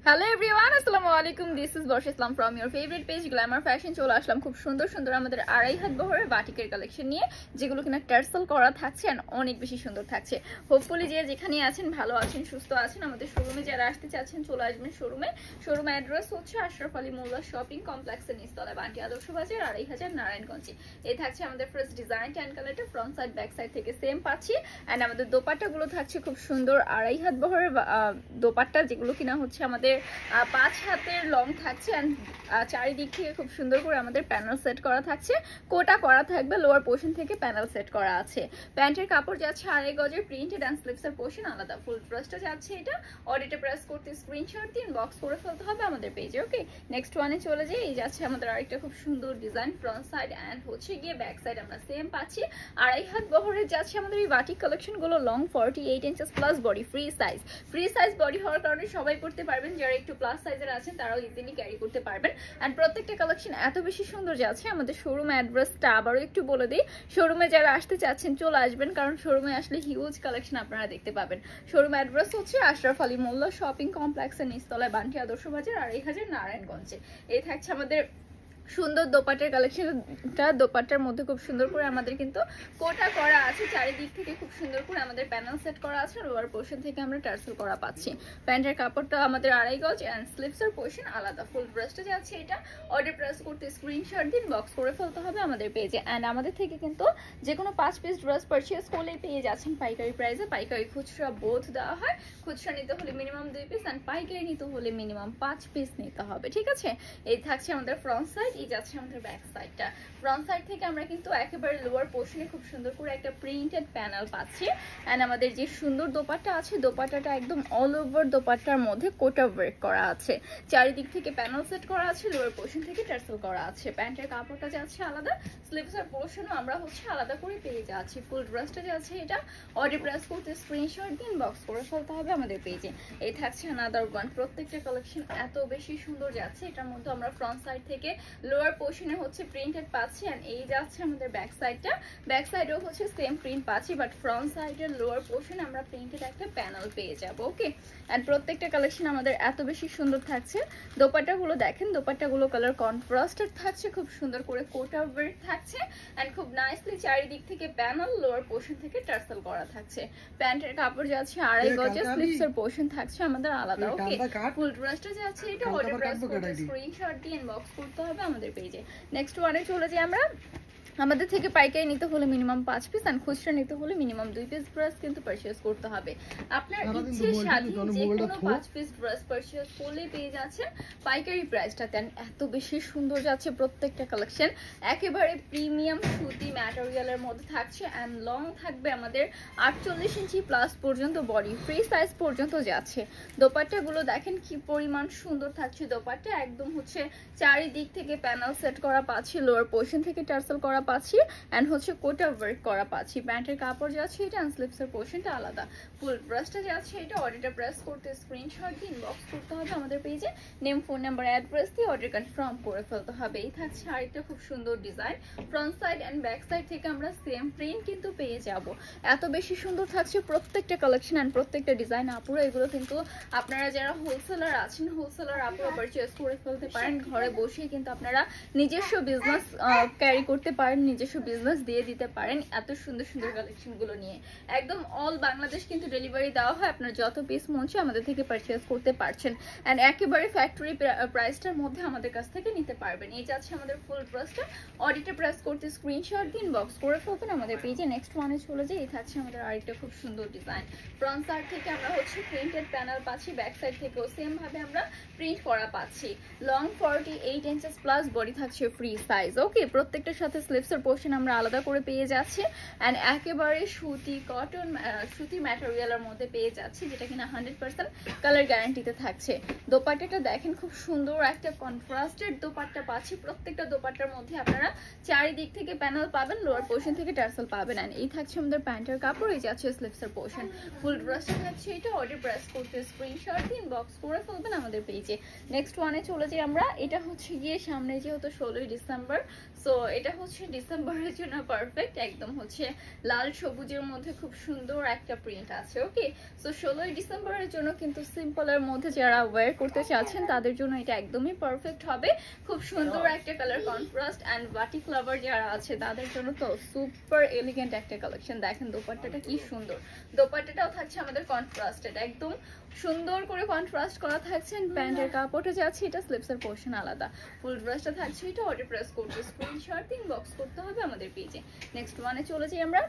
Hello everyone, আসসালামু আলাইকুম। This is Barsha Islam from your favourite page Glamour fashion. চলে আসলাম খুব সুন্দর সুন্দর আমাদের আড়াই হাত বহরের বাটিকের কালেকশন নিয়ে, যেগুলো কিনা টার্সেল করা থাকছে আর অনেক বেশি সুন্দর থাকছে। হোপফুলি যে যেখানে আছেন ভালো আছেন, সুস্থ আছেন। আমাদের শোরুমে যারা আসতে চাচ্ছেন চলে আসবেন শোরুমে। শোরুম অ্যাড্রেস হচ্ছে আশরাফ আলী মোল্লা শপিং কমপ্লেক্সের নিচতলায়, বান্টি আদর্শ বাজার, 2500 নারায়ণগঞ্জে। এই থাকছে আমাদের ফার্স্ট ডিজাইন ট্যান কালারটা, ফ্রন্ট সাইড ব্যাক সাইড থেকে সেম পাচ্ছি। অ্যান্ড আমাদের দোপাট্টাগুলো থাকছে খুব সুন্দর আড়াই হাত বহরের দোপাট্টা, যেগুলো কিনা হচ্ছে আমাদের 5 হাতের লং থাকছে। অ্যান্ড চারিদিক থেকে খুব সুন্দর করে আমাদের প্যানেল সেট করা থাকছে, কোটা করা থাকবে, লোয়ার পোর্শন থেকে প্যানেল সেট করা আছে। প্যান্টের কাপড় যাচ্ছে 2.5 গজের, প্রিন্টেড অ্যান্ড স্লিভসের পোর্শন আলাদা। ফুল ড্রেসটা যাচ্ছে এটা, অডিটে প্রেস করতে স্ক্রিনশট দিয়ে বক্স করে ফেলতে হবে আমাদের পেজে। ওকে, নেক্সট ওয়ানে চলে যাই। এই যাচ্ছে আমাদের আরেকটা খুব সুন্দর ডিজাইন, ফ্রন্ট সাইড অ্যান্ড হচ্ছে গিয়ে ব্যাক সাইড আমরা সেম পাচ্ছি। আড়াই হাত বহরের যাচ্ছে আমাদের এই বাটিক কালেকশন গুলো, long 48 inches plus body, free size body হওয়ার কারণে সবাই পড়তে পারবেন। যারা একটু প্লাস সাইজের আছেন তারাও ইজিলি ক্যারি করতে পারবেন। এন্ড প্রত্যেকটা কালেকশন এত বেশি সুন্দর যাচ্ছে। আমাদের শোরুম অ্যাড্রেসটা আবারও একটু বলে দিই। শোরুমে যারা আসতে চাচ্ছেন চলে আসবেন, কারণ শোরুমে আসলে হিউজ কালেকশন আপনারা দেখতে পাবেন। শোরুম অ্যাড্রেস হচ্ছে আশরাফ আলী মোল্লা শপিং কমপ্লেক্সের নিচতলায়, বান্টি আদর্শ বাজার, 2500 নারায়ণগঞ্জে। এই থাকছে আমাদের সুন্দর দোপাট্টার কালেকশনটা। দোপাট্টার মধ্যে খুব সুন্দর করে আমাদের কিন্তু কোটা করা আছে, চারিদিক থেকে খুব সুন্দর করে আমাদের প্যানেল সেট করা আছে। লোয়ার পোর্শন থেকে আমরা টার্সেল করা পাচ্ছি। প্যান্টের কাপড়টা আমাদের 2.5 গজ অ্যান্ড স্লিভসের পোর্শন আলাদা। ফুল ড্রেসটা যাচ্ছে এটা, অর্ডার প্রেস করতে স্ক্রিনশট দিন বক্স করে ফেলতে হবে আমাদের পেজে। অ্যান্ড আমাদের থেকে কিন্তু যে কোনো 5 পিস ড্রেস পারচেজ করলেই পেয়ে যাচ্ছেন পাইকারি প্রাইসে। পাইকারি খুচরা বোথ দেওয়া হয়। খুচরা নিতে হলে মিনিমাম 2 পিস অ্যান্ড পাইকারি নিতে হলে মিনিমাম 5 পিস নিতে হবে, ঠিক আছে? এই থাকছে আমাদের ফ্রন্ট সাইড, এই যাচ্ছে আমাদের ব্যাক সাইডটা। ফ্রন্ট সাইড থেকে আমরা কিন্তু একেবারে লোয়ার পোর্শনে খুব সুন্দর করে একটা প্রিন্টেড প্যানেল পাচ্ছি। এন্ড আমাদের যে সুন্দর দোপাট্টা আছে, দোপাট্টাটা একদম অল ওভার দোপাট্টার মধ্যে কোটা ওয়ার্ক করা আছে। চারিদিক থেকে প্যানেল সেট করা আছে, লোয়ার পোর্শন থেকে টার্সেল করা আছে। প্যান্টের কাপড়টা যাচ্ছে আলাদা, স্লিভসের পোর্শনও আমরা হচ্ছে আলাদা করে পেয়ে যাচ্ছি। ফুল ড্রেসটা যাচ্ছে এটা, অর্ডার প্রেস করতে স্ক্রিনশট দিন বক্স করে ফেলতে হবে আমাদের পেজে। এই থাকছে আনাদার ওয়ান। প্রত্যেকটা কালেকশন এত বেশি সুন্দর যাচ্ছে। এটার মধ্যে আমরা ফ্রন্ট সাইড থেকে লোয়ার পোর্শনে হচ্ছে প্রিন্টেড পাচ্ছি। এন্ড এই যাচ্ছে আমাদের ব্যাক সাইডটা, ব্যাক সাইডেও হচ্ছে সেম প্রিন্ট পাচ্ছি, বাট ফ্রন্ট সাইডের লোয়ার পোর্শনে আমরা প্রিন্টেড একটা প্যানেল পেয়ে যাব। ওকে, এন্ড প্রত্যেকটা কালেকশন আমাদের এত বেশি সুন্দর থাকছে। দোপাট্টাগুলো দেখেন, দোপাট্টাগুলো কালার কন্ট্রাস্টেড থাকছে, খুব সুন্দর করে কোটা ওয়ার্ক থাকছে। এন্ড খুব নাইসলি চারিদিক থেকে প্যানেল, লোয়ার পোর্শন থেকে টার্সেল করা থাকছে। প্যান্টের কাপড় যাচ্ছে 2.5 গজের, স্লিভসের পোর্শন থাকছে আমাদের আলাদা। ওকে, ফুল ড্রেসটা যাচ্ছে এটা, অর্ডার প্রেস করতে স্ক্রিনশট দিয়ে ইনবক্স করতে হবে আমাদের পেজে। নেক্সট ওয়ানে চলে যাই আমরা। আমাদের থেকে পাইকারি নিতে হলে মিনিমাম 5 পিস অ্যান্ড খুচরা নিতে হলে মিনিমাম 2 পিস ড্রেস কিন্তু পারচেজ করতে হবে। আপনার ইচ্ছে স্বাধীন যে কোনো 5 পিস ড্রেস পারচেজ করলেই পেয়ে যাচ্ছেন পাইকারি প্রাইসটা। দেন এত বেশি সুন্দর যাচ্ছে প্রত্যেকটা কালেকশন, একেবারে প্রিমিয়াম সুতি ম্যাটেরিয়ালের মধ্যে থাকছে। অ্যান্ড লং থাকবে আমাদের 48 ইঞ্চি প্লাস পর্যন্ত, বডি ফ্রি সাইজ পর্যন্ত যাচ্ছে। দোপাট্টাগুলো দেখেন কি পরিমাণ সুন্দর থাকছে। দোপাট্টা একদম হচ্ছে চারিদিক থেকে প্যানেল সেট করা পাচ্ছি, লোয়ার পোর্শন থেকে টার্সেল করা পাচ্ছি, এন্ড হচ্ছে কোটা ওয়ার্ক করা পাচ্ছি। প্যান্টের কাপড় যাচ্ছে এটা, এন্ড স্লিভসের পোর্শনটা আলাদা। ফুল ড্রেসটা যাচ্ছে এটা, অর্ডারটা প্রেস করতে স্ক্রিনশট দিয়ে ইনবক্স করতে হবে আমাদের পেজে। নেম, ফোন নাম্বার, অ্যাড্রেস দিয়ে অর্ডার কনফার্ম করে ফেলতে হবে। এই থাকছে আরেকটা খুব সুন্দর design, front side and back side থেকে আমরা সেম প্রিন্ট কিন্তু পেয়ে যাব। এত বেশি সুন্দর থাকছে প্রত্যেকটা কালেকশন এন্ড প্রত্যেকটা ডিজাইন। আপুরা এগুলো কিন্তু আপনারা যারা হোলসেলার আছেন, হোলসেলার আপুরা পারচেজ করে ফেলতে পারেন। ঘরে বসেই কিন্তু আপনারা নিজস্ব বিজনেস ক্যারি করতে পারেন, নিজস্ব বিজনেস দিয়ে দিতে পারেন এত সুন্দর সুন্দর কালেকশনগুলো নিয়ে। একদম অল বাংলাদেশ কিন্তু ডেলিভারি দেওয়া হয়। আপনার যত পিস মন চায় আমাদের থেকে পারচেজ করতে পারছেন। অ্যান্ড একেবারে ফ্যাক্টরি প্রাইসটার মধ্যে আমাদের কাছ থেকে নিতে পারবেন। এই যাচ্ছে আমাদের ফুল ড্রেসটা, অডিটে প্রেস করতে স্ক্রিনশট দিন বক্স করে ফেলবেন আমাদের পেজে। নেক্সট ওয়ানে চলে যাই। এই থাকছে আমাদের আরেকটা খুব সুন্দর ডিজাইন, ফ্রন্ট সাইড থেকে আমরা হচ্ছে প্রিন্টেড প্যানেল পাচ্ছি, ব্যাক সাইড থেকেও সেম ভাবে আমরা প্রিন্ট করা পাচ্ছি। লং 48 ইঞ্চেস প্লাস, বডি থাকছে ফ্রি সাইজ। ওকে, প্রত্যেকটার সাথে স্লিভসের পোর্শন আমরা আলাদা করে পেয়ে যাচ্ছি। অ্যান্ড একেবারে সুতি কটন সুতি ম্যাটেরিয়ালের মধ্যে পেয়ে যাচ্ছি, যেটা কিনা 100% কালার গ্যারান্টিতে থাকছে। দোপাট্টাটা দেখেন, খুব সুন্দর একটা কন্ট্রাস্টেড দোপাট্টা পাচ্ছি। প্রত্যেকটা দোপাট্টার মধ্যে আপনারা চারিদিক থেকে প্যানেল পাবেন, লোয়ার পোর্শন থেকে টার্সেল পাবেন। অ্যান্ড এই থাকছে আমাদের প্যান্টের কাপড়, এই যাচ্ছে স্লিভসের পোর্শন। ফুল ড্রেসটা থাকছে এটা, অর্ডার প্রেস করতে স্ক্রিনশট দিন বক্স করে ফেলবেন আমাদের পেজে। নেক্সট ওয়ানে চলে যাই আমরা। এটা হচ্ছে গিয়ে সামনে যেহেতু 16ই ডিসেম্বর, সো এটা হচ্ছে ডিসেম্বরের জন্য পারফেক্ট, একদম হচ্ছে লাল সবুজের মধ্যে খুব সুন্দর একটা প্রিন্ট আছে। ওকে, সো 16ই ডিসেম্বরের জন্য কিন্তু সিম্পলের মধ্যে যারা ওয়্যার করতে চাচ্ছেন তাদের জন্য এটা একদমই পারফেক্ট হবে। খুব সুন্দর একটা কালার কন্ট্রাস্ট অ্যান্ড বাটিক লাভার যারা আছে তাদের জন্য তো সুপার এলিগেন্ট একটা কালেকশন। দেখেন দোপাট্টাটা কি সুন্দর, দোপাট্টাটাও থাকছে আমাদের কন্ট্রাস্টেড, একদম সুন্দর করে কন্ট্রাস্ট করা থাকছে। প্যান্টের কাপড়টা যাচ্ছে এটা, স্লিপসের পোর্শন আলাদা, ফুল ড্রেসটা থাকছে এটা। অর্ডার প্রেস করতে স্ক্রিনশট ইনবক্স করতে হবে আমাদের পেজে। নেক্সট ওয়ানে চলে যাই আমরা।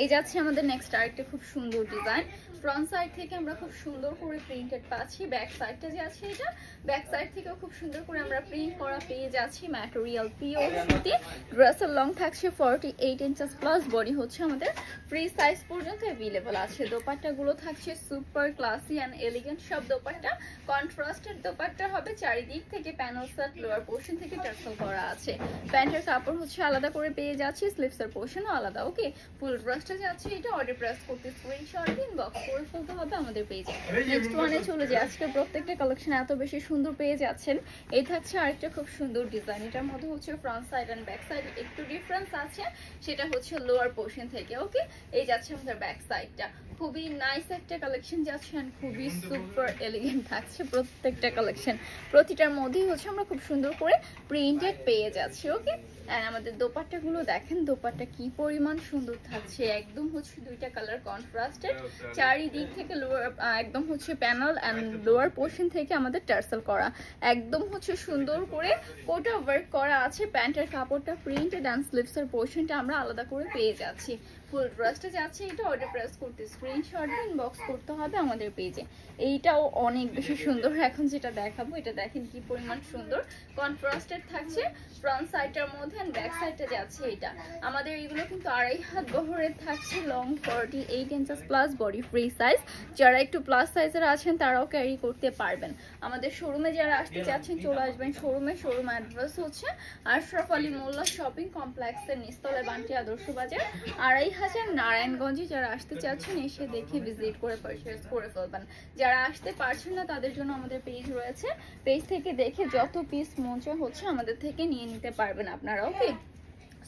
এই যাচ্ছে আমাদের নেক্সট আরেকটা খুব সুন্দর ডিজাইন। ফ্রন্ট সাইড থেকে আমরা খুব সুন্দর করে প্রিন্টেড পাচ্ছি, ব্যাক সাইডটা যে আছে এটা, ব্যাক সাইড থেকেও খুব সুন্দর করে আমরা প্রিন্ট করা পেয়ে যাচ্ছি। ম্যাটেরিয়াল পিওর সুতি, ড্রেসের লং থাকছে 48 ইঞ্চেস প্লাস, বডি হচ্ছে আমাদের ফ্রি সাইজ পর্যন্ত অ্যাভেলেবল আছে। দোপাট্টাগুলো থাকছে সুপার ক্লাসি অ্যান্ড এলিগেন্ট সব দোপাট্টা, কন্ট্রাস্টেড দোপাট্টা হবে। চারিদিক থেকে প্যানেল সেট, লোয়ার পোর্শন থেকে টার্সেল করা আছে। প্যান্টের কাপড় হচ্ছে আলাদা করে পেয়ে যাচ্ছি, স্লিভসের পোর্শনও আলাদা। ওকে, ফুল ড্রেসটা যাচ্ছে এটা। অর্ডার প্রেস করতে স্ক্রিনশট ইনবক্স করে ফেলতে হবে আমাদের পেজে। নেক্সট ওয়ানে চলে যায়। আজকে প্রত্যেকটা কালেকশন এত বেশি সুন্দর পেয়ে যাচ্ছেন। এই থাকছে আরেকটা খুব সুন্দর ডিজাইন, এটার মধ্যে হচ্ছে front side and back side একটু ডিফারেন্স আছে, সেটা হচ্ছে লোয়ার পোর্শন থেকে। ওকে, এই যাচ্ছে আমাদের ব্যাক সাইডটা, খুবই নাইস একটা কালেকশন যাচ্ছে এন্ড খুবই সুপার এলিগেন্ট থাকছে প্রত্যেকটা কালেকশন। প্রতিটার মধ্যেই হচ্ছে আমরা খুব সুন্দর করে প্রিন্টেড পেয়ে যাচ্ছি। ওকে, এন্ড আমাদের দোপাট্টাগুলো দেখেন, দোপাট্টা কি পরিমাণ সুন্দর থাকছে, একদম হচ্ছে দুইটা কালার কন্ট্রাস্টেড। চারিদিক থেকে লোয়ার একদম হচ্ছে প্যানেল এন্ড লোয়ার পোর্শন থেকে আমাদের টার্সেল করা, একদম হচ্ছে সুন্দর করে কোটা ওয়ার্ক করা আছে। প্যান্টের কাপড়টা প্রিন্টেড এন্ড স্লিভসের পোর্শনটা আমরা আলাদা করে পেয়ে যাচ্ছি। ফুল ড্রেসটা যাচ্ছে এটা। অর্ডার প্রেস করতে স্ক্রিনশট ইনবক্স করতে হবে আমাদের পেজে। এইটাও অনেক বেশি সুন্দর, এখন যেটা দেখাবো এটা দেখেন কি পরিমাণ সুন্দর কন্ট্রাস্টেড থাকছে ফ্রন্ট সাইডটার মধ্যে এন্ড ব্যাক সাইডটা যাচ্ছে এটা। আমাদের এগুলো কিন্তু 2.5 হাত বহরের থাকছে, long 48 inches plus, body free size. যারা একটু প্লাস সাইজের আছেন তারাও ক্যারি করতে পারবেন। আমাদের শোরুমে যারা আসতে চাচ্ছেন চলে আসবেন শোরুমে। শোরুম অ্যাড্রেস হচ্ছে আশরাফ আলী মোল্লা শপিং কমপ্লেক্সের নিচতলায়, বান্টি আদর্শ বাজার 2.5 নারায়ণগঞ্জে। যারা আসতে চাচ্ছেন এসে দেখে ভিজিট করে পারচেজ করে ফেলবেন। যারা আসতে পারছেন না তাদের জন্য আমাদের পেজ রয়েছে, পেজ থেকে দেখে যত পিস মন চায় হচ্ছে আমাদের থেকে নিয়ে নিতে পারবেন আপনারা। ওকে,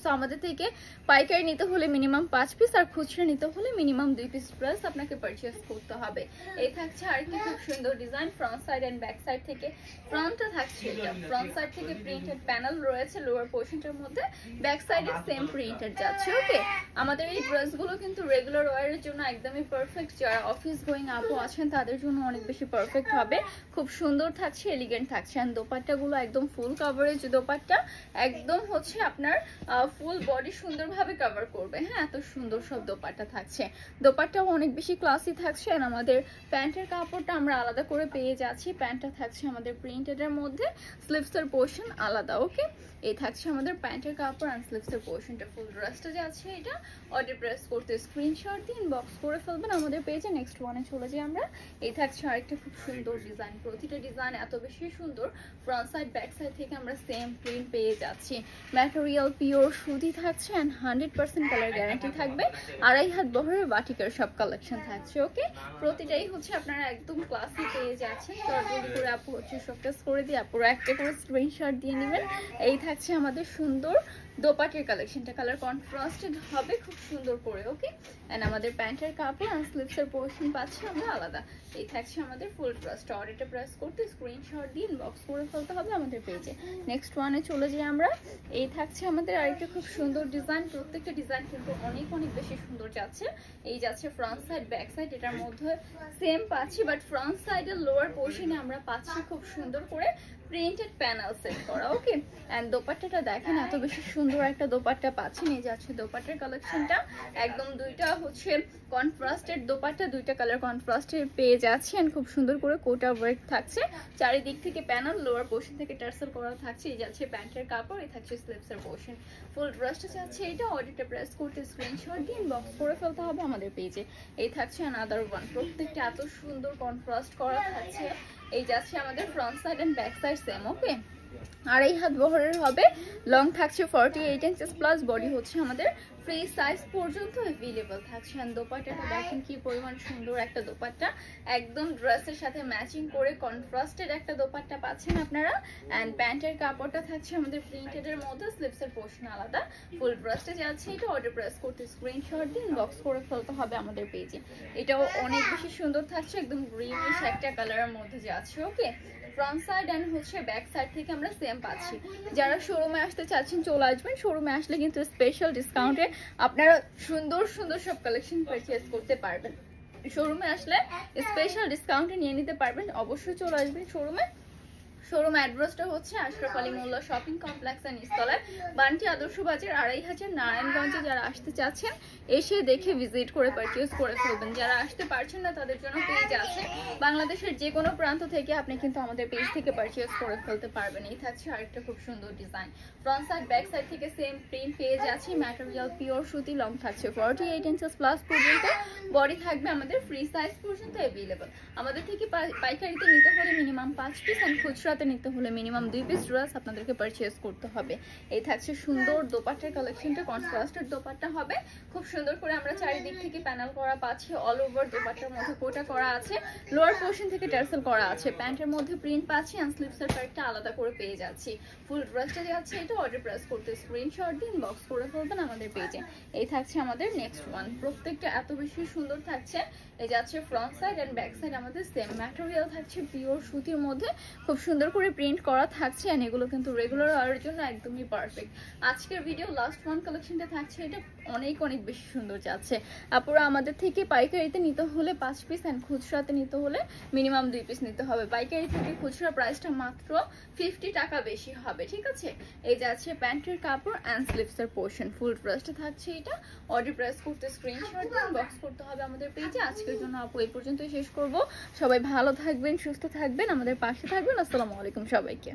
সো আমাদের থেকে পাইকারি নিতে হলে মিনিমাম 5 পিস আর খুচরা নিতে হলে মিনিমাম 2 পিস ড্রেস আপনাকে পারচেজ করতে হবে। এই থাকছে আরেকটি খুব সুন্দর design, front side and back side থেকে। ফ্রন্টটা থাকছে এটা, ফ্রন্ট সাইড থেকে প্রিন্টেড প্যানেল রয়েছে লোয়ার পোর্শনটার মধ্যে, ব্যাক সাইডে সেম প্রিন্টেড যাচ্ছে। ওকে, আমাদের এই ড্রেসগুলো কিন্তু রেগুলার ওয়্যারের জন্য একদমই পারফেক্ট। যারা অফিস গোয়িং আপু আছেন তাদের জন্য অনেক বেশি পারফেক্ট হবে। খুব সুন্দর থাকছে, এলিগেন্ট থাকছে। এন্ড দোপাট্টাগুলো একদম ফুল কভারেজ দোপাট্টা, একদম হচ্ছে আপনার ফুল বডি সুন্দরভাবে কভার করবে। হ্যাঁ, এত সুন্দর সব দোপাট্টা থাকছে। দোপাট্টাও অনেক বেশি ক্লাসি থাকছে। আর আমাদের প্যান্টের কাপড়টা আমরা আলাদা করে পেয়ে যাচ্ছি। প্যান্টটা থাকছে আমাদের প্রিন্টেডের মধ্যে, স্লিভসের পোর্শন আলাদা। ওকে, এই থাকছে আমাদের প্যান্টের কাপড় আর স্লিভসের পোর্শনটা। ফুল ড্রেসটা যাচ্ছে এটা। অর্ডার প্রেস করতে স্ক্রিনশট দিয়ে ইনবক্স করে ফেলবেন আমাদের পেজে। নেক্সট ওয়ানে চলে যাই আমরা। এই থাকছে আরেকটা খুব সুন্দর ডিজাইন, প্রতিটা ডিজাইন এত বেশি সুন্দর। ফ্রন্ট সাইড ব্যাক সাইড থেকে আমরা সেম প্রিন্ট পেয়ে যাচ্ছি। ম্যাটেরিয়াল পিওর সুতি থাকছে এন্ড 100% কালার গ্যারান্টি থাকবে। 2.5 হাত বহরের বাটিকের সব কালেকশন থাকছে। ওকে, প্রতিটাই হচ্ছে আপনারা একদম ক্লাসি পেয়ে যাচ্ছেন। জলদি করে আপু হচ্ছে শোকেস করে দিয়ে আপুরা একটা করে স্ক্রিনশট দিয়ে নেবেন। এই থাকছে আমাদের সুন্দর দোপাটের কালেকশনটা, কালার কন্ট্রাস্টেড হবে খুব সুন্দর করে। ওকে, এন্ড আমাদের প্যান্টের কাপড় আর স্লিভসের পোর্শন পাচ্ছি আমরা আলাদা। এই থাকছে আমাদের ফুল ড্রেসটা। অর্ডারটা প্রেস করতে স্ক্রিনশট দিয়ে ইনবক্স করে ফেলতে হবে আমাদের পেজে। নেক্সট ওয়ানে চলে যাই আমরা। এই থাকছে আমাদের আরেকটা খুব সুন্দর ডিজাইন, প্রত্যেকটা ডিজাইন কিন্তু অনেক অনেক বেশি সুন্দর যাচ্ছে। এই যাচ্ছে ফ্রন্ট সাইড ব্যাক সাইড, এটার মধ্যে সেম পাচ্ছি, বাট ফ্রন্ট সাইডের লোয়ার পোর্শনে আমরা পাচ্ছি খুব সুন্দর করে প্রিন্টেড প্যানেল সেট করা। ওকে, এন্ড দোপাট্টাটা দেখেন এত বেশি সুন্দর একটা দোপাট্টা পাচ্ছি। এই যাচ্ছে দোপাট্টার কালেকশনটা, একদম দুইটা হচ্ছে কন্ট্রাস্টেড দোপাট্টা, দুইটা কালার কন্ট্রাস্টেড পেয়ে যাচ্ছি। এন্ড খুব সুন্দর করে কোটা ওয়ার্ক থাকছে, চারিদিক থেকে প্যানেল, লোয়ার পোর্শন থেকে টার্সেল করা থাকছে। এই যাচ্ছে প্যান্টের কাপড়, এই থাকছে স্লিভসের পোর্শন। ফুল ড্রেসটা যাচ্ছে এটা। অর্ডারটা প্রেস করতে স্ক্রিনশট দিয়ে ইনবক্স করে ফেলতে হবে আমাদের পেজে। এই থাকছে অ্যানাদার ওয়ান, প্রত্যেকটা এত সুন্দর কন্ট্রাস্ট করা থাকছে। এই যাচ্ছে আমাদের front side and back side same. Okay, 2.5 হাত বহরের হবে, লং থাকছে 48 ইঞ্চেস প্লাস, বডি হচ্ছে আমাদের ফ্রি সাইজ পর্যন্ত অ্যাভেলেবল থাকছে। এন্ড দোপাট্টাটা দেখেন কি পরিমাণ সুন্দর একটা দোপাট্টা, একদম ড্রেসের সাথে ম্যাচিং করে কন্ট্রাস্টেড একটা দোপাট্টা পাচ্ছেন আপনারা। এন্ড প্যান্টের কাপড়টা থাকছে আমাদের প্রিন্টেড এর মধ্যে, স্লিভসের পোর্শন আলাদা। ফুল ড্রেসটা যাচ্ছে এটা, অর্ডার প্রেস করতে স্ক্রিনশট দিন, ইনবক্স করে ফেলতে হবে আমাদের পেজে। এটাও অনেক বেশি সুন্দর থাকছে, একদম গ্রিনিশ একটা কালারের মধ্যে যাচ্ছে। ওকে, ফ্রন্ট সাইড এন্ড হচ্ছে ব্যাক সাইড থেকে আমরা সেম পাচ্ছি। যারা শোরুমে আসতে চাচ্ছেন চলে আসবেন, শোরুমে আসলে কিন্তু স্পেশাল ডিসকাউন্টে আপনারা সুন্দর সুন্দর সব কালেকশন পারচেজ করতে পারবেন। শোরুমে আসলে স্পেশাল ডিসকাউন্টে নিয়ে নিতে পারবেন, অবশ্যই চলে আসবেন শোরুমে। শোরুম অ্যাড্রেসটা হচ্ছে আশরাফ আলী মোল্লা শপিং কমপ্লেক্সের নিচতলায়, বান্টি আদর্শ বাজার 2500 নারায়ণগঞ্জে। যারা আসতে চাচ্ছেন এসে দেখে ভিজিট করে পারচেজ করে ফেলবেন। যারা আসতে পারছেন না তাদের জন্য পেজ আছে, বাংলাদেশের যে কোনো প্রান্ত থেকে আপনি কিন্তু আমাদের পেজ থেকে পারচেজ করে ফেলতে পারবেন। এই থাকছে আরেকটা খুব সুন্দর design, front side back side থেকে সেম প্রিন্ট পেজ আছে। ম্যাটেরিয়াল পিওর সুতি, লং থাকছে 48 ইঞ্চেস প্লাস পর্যন্ত, বডি থাকবে আমাদের ফ্রি সাইজ পর্যন্ত অ্যাভেলেবল। আমাদের থেকে পাইকারিতে নিতে হলে মিনিমাম 5 পিস এন্ড খুচরাতে নিতে হলে মিনিমাম 2 পিস ড্রেস আপনাদেরকে পারচেজ করতে হবে। এই থাকছে সুন্দর দোপাট্টার কালেকশনটা, কন্ট্রাস্টেড দোপাট্টা হবে, খুব সুন্দর করে আমরা চারিদিক থেকে প্যানেল করা পাচ্ছি। অল ওভার দোপাট্টার মধ্যে কোটা করা আছে, লোয়ার পোর্শন থেকে টার্সেল করা আছে, প্যান্টের মধ্যে প্রিন্ট পাচ্ছি এন্ড স্লিভসের পার্টটা আলাদা করে পেয়ে যাচ্ছি। ফুল ড্রেসটা যাচ্ছে এটা, অর্ডার প্রেস করতে স্ক্রিনশট দিন, বক্স করে ফেলবেন আমাদের পেজে। এই থাকছে আমাদের নেক্সট ওয়ান, প্রত্যেকটা এত বেশি সুন্দর থাকছে। এই যাচ্ছে front side and back side আমাদের সেম ম্যাটেরিয়াল থাকছে, পিওর সুতির মধ্যে খুব সুন্দর করে প্রিন্ট করা থাকছে। এন্ড এগুলো কিন্তু রেগুলার ওয়ারের জন্য একদমই পারফেক্ট। আজকের ভিডিও লাস্ট ওয়ান কালেকশনটা থাকছে, এটা অনেক অনেক বেশি সুন্দর যাচ্ছে। আপুরা আমাদের থেকে পাইকারিতে নিতে হলে 5 পিস এন্ড খুচরাতে নিতে হলে মিনিমাম 2 পিস নিতে হবে। পাইকারি থেকে খুচরা প্রাইসটা মাত্র 50 টাকা বেশি হবে, ঠিক আছে। এই যাচ্ছে প্যান্টের কাপড় এন্ড স্লিভসের পোর্শন, ফুল ড্রেসটা থাকছে এটা, অর্ডার প্রেস করতে স্ক্রিনশট দিন, বক্স করতে হবে আমাদের পেজে। আজকের জন্য আপু এই পর্যন্তই শেষ করব। সবাই ভালো থাকবেন, সুস্থ থাকবেন, আমাদের পাশে থাকবেন। আসসালামু আলাইকুম সবাইকে।